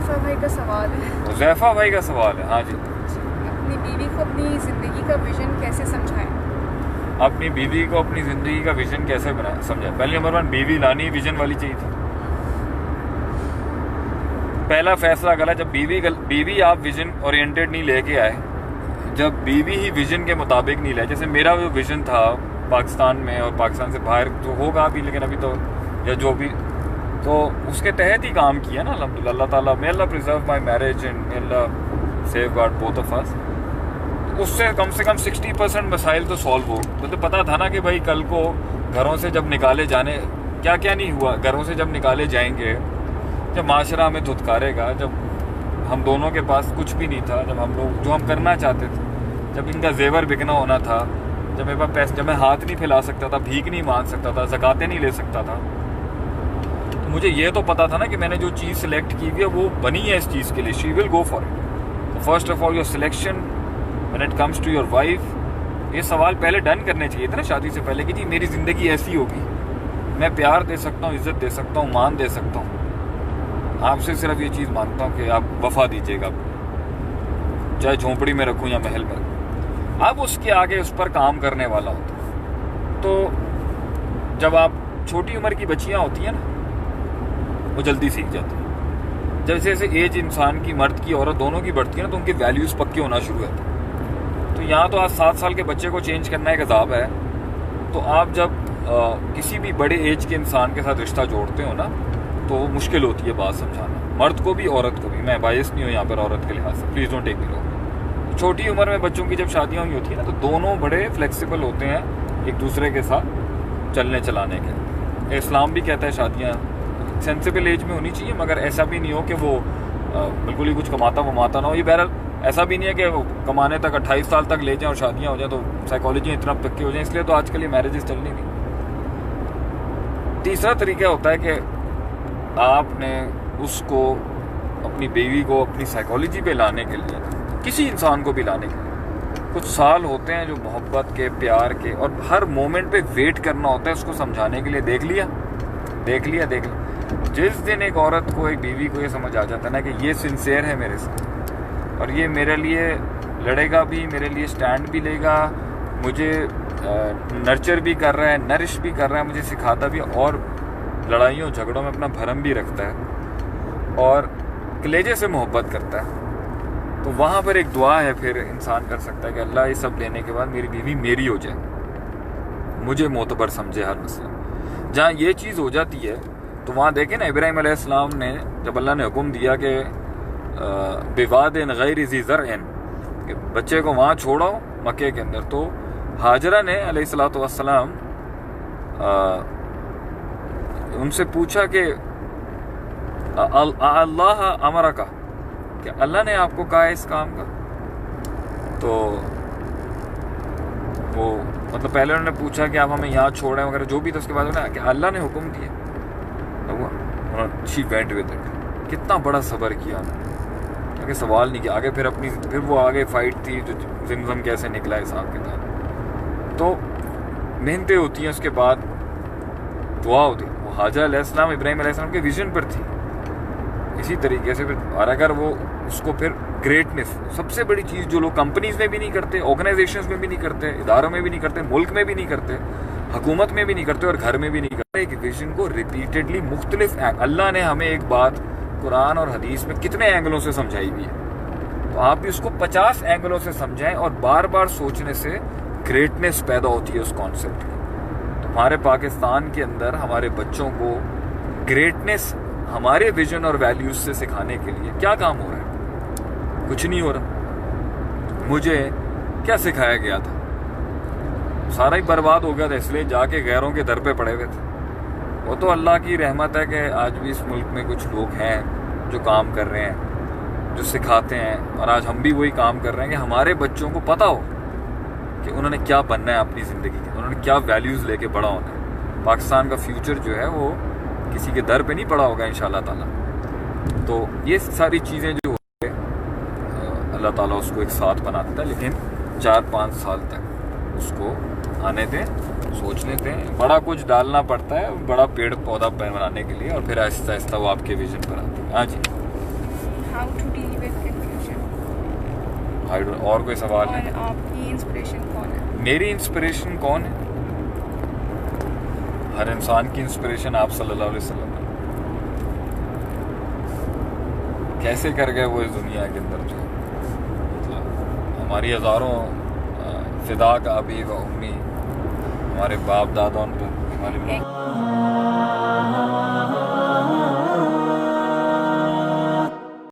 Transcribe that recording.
हुज़ैफ़ा भाई का सवाल है। हुज़ैफ़ा भाई का सवाल है, हाँ जी। अपनी बीवी को अपनी ज़िंदगी का विज़न कैसे समझाएं? अपनी बीवी को अपनी ज़िंदगी का विज़न कैसे बनाए समझाएं? पहले नंबर 1, बीवी लानी विज़न वाली चाहिए थी। पहला फैसला गलत। जब बीवी आप विज़न ओरिएंटेड नहीं लेके आए, जब बीवी ही विज़न के मुताबिक नहीं लाए, जैसे मेरा जो विज़न था पाकिस्तान में और पाकिस्तान से बाहर तो होगा भी, लेकिन अभी तो या जो भी, तो उसके तहत ही काम किया ना अल्हम्दुलिल्लाह। अल्लाह ताला may Allah preserve my marriage and may Allah safeguard both of us. उससे कम से कम 60% मसाइल तो सॉल्व हो। मतलब पता था ना कि भाई कल को घरों से जब निकाले जाने, क्या क्या नहीं हुआ, घरों से जब निकाले जाएंगे, जब माशरा हमें धुतकारेगा, जब हम दोनों के पास कुछ भी नहीं था, जब हम लोग जो हम करना चाहते थे, जब इनका जेवर बिकना होना था, जब मेरे पास पैसे, जब मैं हाथ नहीं फैला सकता था, भीख नहीं मांग सकता था, ज़कातें नहीं ले सकता था, तो मुझे ये तो पता था ना कि मैंने जो चीज़ सिलेक्ट की हुई है वो बनी है इस चीज़ के लिए, she will go for it. तो first of all your selection when it comes to your wife, ये सवाल पहले डन करने चाहिए थे ना शादी से पहले कि जी मेरी ज़िंदगी ऐसी होगी, मैं प्यार दे सकता हूँ, इज़्ज़त दे सकता हूँ, मान दे सकता हूँ, आपसे सिर्फ ये चीज़ मांगता हूँ कि आप वफा दीजिएगा, चाहे झोंपड़ी में रखूँ या महल में रखूँ। अब उसके आगे उस पर काम करने वाला होता है। तो जब आप छोटी उम्र की बच्चियाँ होती हैं ना, वो जल्दी सीख जाती हैं। जैसे जैसे एज इंसान की, मर्द की, औरत दोनों की बढ़ती है ना, तो उनके वैल्यूज़ पक्के होना शुरू होते हैं। तो यहाँ तो आज 7 साल के बच्चे को चेंज करना एक अजाब है। तो आप जब किसी भी बड़े एज के इंसान के साथ रिश्ता जोड़ते हो ना, तो मुश्किल होती है बात समझाना, मर्द को भी औरत को भी। मैं बायस नहीं हूँ यहाँ पर औरत के लिहाज से, please don't take me wrong. छोटी उम्र में बच्चों की जब शादियाँ हुई होती है ना, तो दोनों बड़े फ्लेक्सिबल होते हैं एक दूसरे के साथ चलने चलाने के। इस्लाम भी कहता है शादियाँ सेंसिबल एज में होनी चाहिए, मगर ऐसा भी नहीं हो कि वो बिल्कुल ही कुछ कमाता वमाता ना हो। ये बहरहाल ऐसा भी नहीं है कि वो कमाने तक 28 साल तक ले जाएं और शादियाँ हो जाएं, तो साइकोलॉजी इतना पक्की हो जाए, इसलिए तो आजकल ये मैरिजेस चलनी नहीं। तीसरा तरीका होता है कि आपने उसको, अपनी बीवी को अपनी साइकोलॉजी पे लाने के लिए, किसी इंसान को भी लाने के लिए कुछ साल होते हैं जो मोहब्बत के, प्यार के, और हर मोमेंट पे वेट करना होता है उसको समझाने के लिए। देख लिया। जिस दिन एक औरत को, एक बीवी को ये समझ आ जाता है ना कि ये सिंसियर है मेरे साथ और ये मेरे लिए लड़ेगा भी, मेरे लिए स्टैंड भी लेगा, मुझे नर्चर भी कर रहा है, नरिश भी कर रहा है, मुझे सिखाता भी, और लड़ाइयों झगड़ों में अपना भरम भी रखता है और कलेजे से मोहब्बत करता है, तो वहाँ पर एक दुआ है फिर इंसान कर सकता है कि अल्लाह ये सब लेने के बाद मेरी बीवी मेरी हो जाए, मुझे मोतबर समझे हर मसला। जहाँ ये चीज़ हो जाती है तो वहाँ देखें ना, इब्राहीम अलैहिस्सलाम ने जब अल्लाह ने हुक्म दिया कि बिवादिन गैरि ज़ी ज़रअन, कि बच्चे को वहाँ छोड़ो मक्के के अंदर, तो हाजरा ने अलैहिस्सलातु वस्सलाम उनसे पूछा कि अल्लाह अमरा का, क्या अल्लाह ने आपको कहा है इस काम का? तो वो मतलब पहले उन्होंने पूछा कि आप हमें यहाँ छोड़ें वगैरह जो भी था, उसके बाद उन्होंने कि अल्लाह ने हुक्म दिया, तो उन्होंने शी वेंट विद इट। कितना बड़ा सब्र किया उन्होंने, आगे सवाल नहीं किया, आगे फिर वो आगे फाइट थी जो ज़िमज़म कैसे निकला है साहब के साथ, तो मेहनतें होती हैं, उसके बाद दुआ होती है। वो हाजरा अलैहिस्सलाम इब्राहीम अलैहिस्सलाम के विजन पर थी। इसी तरीके से फिर, और अगर वो उसको फिर ग्रेटनेस, सबसे बड़ी चीज़ जो लोग कंपनीज में भी नहीं करते, ऑर्गेनाइजेशंस में भी नहीं करते, इदारों में भी नहीं करते, मुल्क में भी नहीं करते, हुकूमत में भी नहीं करते और घर में भी नहीं करते, एक विजन को रिपीटेडली मुख्तलिफ, अल्लाह ने हमें एक बात कुरान और हदीस में कितने एंगलों से समझाई हुई है, तो आप भी उसको 50 एंगलों से समझाएं और बार बार सोचने से ग्रेटनेस पैदा होती है उस कॉन्सेप्ट की। तो हमारे पाकिस्तान के अंदर हमारे बच्चों को ग्रेटनेस हमारे विजन और वैल्यूज से सिखाने के लिए क्या काम हो रहा है? कुछ नहीं हो रहा। मुझे क्या सिखाया गया था? सारा ही बर्बाद हो गया था, इसलिए जाके गैरों के दर पे पड़े हुए थे। वो तो अल्लाह की रहमत है कि आज भी इस मुल्क में कुछ लोग हैं जो काम कर रहे हैं, जो सिखाते हैं, और आज हम भी वही काम कर रहे हैं कि हमारे बच्चों को पता हो कि उन्होंने क्या बनना है अपनी ज़िंदगी के, उन्होंने क्या वैल्यूज़ लेके बड़ा होना है। पाकिस्तान का फ्यूचर जो है वो किसी के दर पे नहीं पड़ा होगा इंशाल्लाह ताला। तो ये सारी चीज़ें जो है अल्लाह ताला उसको एक साथ बना देता है, लेकिन 4-5 साल तक उसको आने दें, सोचने दें। बड़ा कुछ डालना पड़ता है, बड़ा पेड़ पौधा बनाने के लिए, और फिर आहिस्ता आहिस्ता वो आपके विजन पर आते हैं। हाँ जी। with conclusion. اور کوئی سوال ہے؟ اور آپ کی انسپریشن کون ہے؟ میری انسپریشن کون ہے؟ ہر انسان کی انسپریشن آپ صلی اللہ علیہ وسلم ہے. کیسے کر گئے وہ اس دنیا کے اندر جو مطلب ہماری ہزاروں فدا کا ابی و امی، ہمارے باپ دادا ان پہ ہمارے